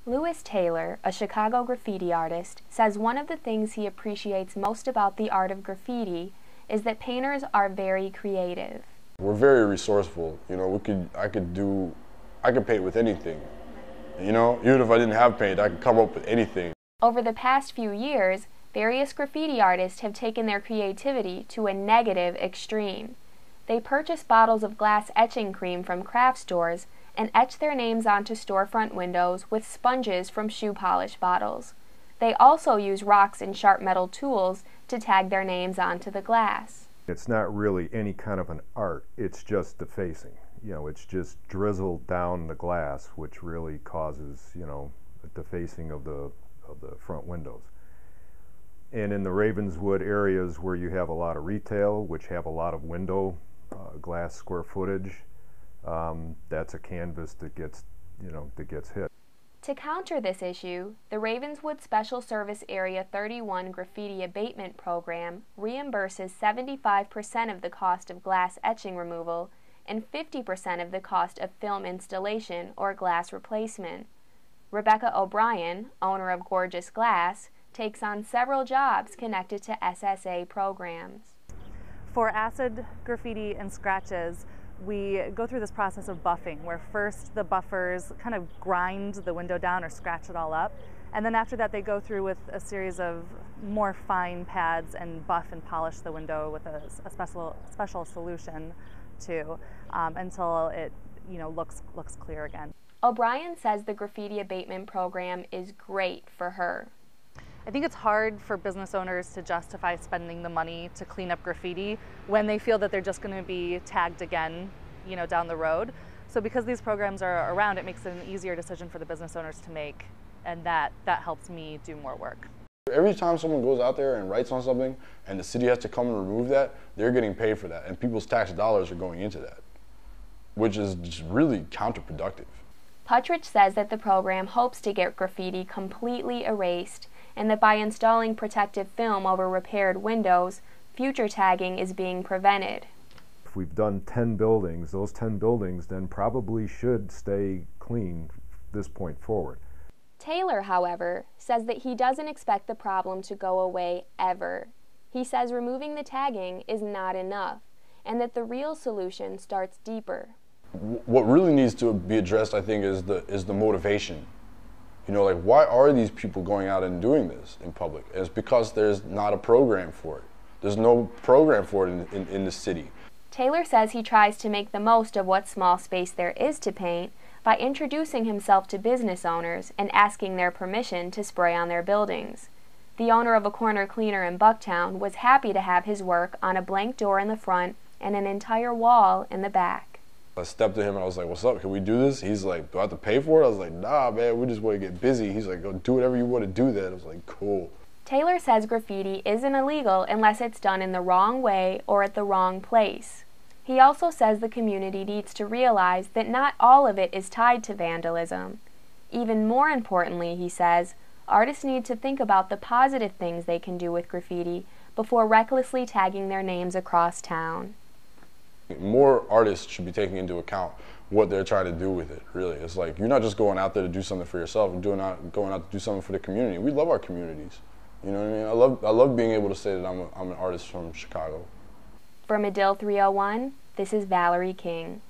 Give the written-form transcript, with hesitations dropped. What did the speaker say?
Lewis Taylor, a Chicago graffiti artist, says one of the things he appreciates most about the art of graffiti is that painters are very creative. We're very resourceful. You know, I could paint with anything. You know, even if I didn't have paint, I could come up with anything. Over the past few years, various graffiti artists have taken their creativity to a negative extreme. They purchase bottles of glass etching cream from craft stores and etch their names onto storefront windows with sponges from shoe polish bottles. They also use rocks and sharp metal tools to tag their names onto the glass. It's not really any kind of an art, it's just defacing. You know, it's just drizzled down the glass, which really causes, you know, a defacing of the front windows. And in the Ravenswood areas where you have a lot of retail, which have a lot of window glass square footage, that's a canvas that gets, that gets hit. To counter this issue, the Ravenswood Special Service Area 31 Graffiti Abatement Program reimburses 75% of the cost of glass etching removal and 50% of the cost of film installation or glass replacement. Rebecca O'Brien, owner of Gorgeous Glass, takes on several jobs connected to SSA programs. For acid graffiti and scratches, we go through this process of buffing, where first the buffers kind of grind the window down or scratch it all up, and then after that they go through with a series of more fine pads and buff and polish the window with a special solution too, until it looks clear again. O'Brien says the graffiti abatement program is great for her. I think it's hard for business owners to justify spending the money to clean up graffiti when they feel that they're just going to be tagged again, down the road. So because these programs are around, it makes it an easier decision for the business owners to make, and that helps me do more work. Every time someone goes out there and writes on something and the city has to come and remove that, they're getting paid for that, and people's tax dollars are going into that, which is just really counterproductive. Putrich says that the program hopes to get graffiti completely erased, and that by installing protective film over repaired windows, future tagging is being prevented. If we've done 10 buildings, those 10 buildings then probably should stay clean this point forward. Taylor, however, says that he doesn't expect the problem to go away ever. He says removing the tagging is not enough, and that the real solution starts deeper. What really needs to be addressed, I think, is the motivation. Why are these people going out and doing this in public? And it's because there's not a program for it. There's no program for it in the city. Taylor says he tries to make the most of what small space there is to paint by introducing himself to business owners and asking their permission to spray on their buildings. The owner of a corner cleaner in Bucktown was happy to have his work on a blank door in the front and an entire wall in the back. I stepped to him and I was like, "What's up? Can we do this?" He's like, "Do I have to pay for it?" I was like, "Nah, man, we just want to get busy." He's like, "Go do whatever you want to do that." I was like, "Cool." Taylor says graffiti isn't illegal unless it's done in the wrong way or at the wrong place. He also says the community needs to realize that not all of it is tied to vandalism. Even more importantly, he says, artists need to think about the positive things they can do with graffiti before recklessly tagging their names across town. More artists should be taking into account what they're trying to do with it, really. It's like, you're not just going out there to do something for yourself, you're going out to do something for the community. We love our communities. You know what I mean? I love being able to say that I'm an artist from Chicago. For Medill 301, this is Valerie King.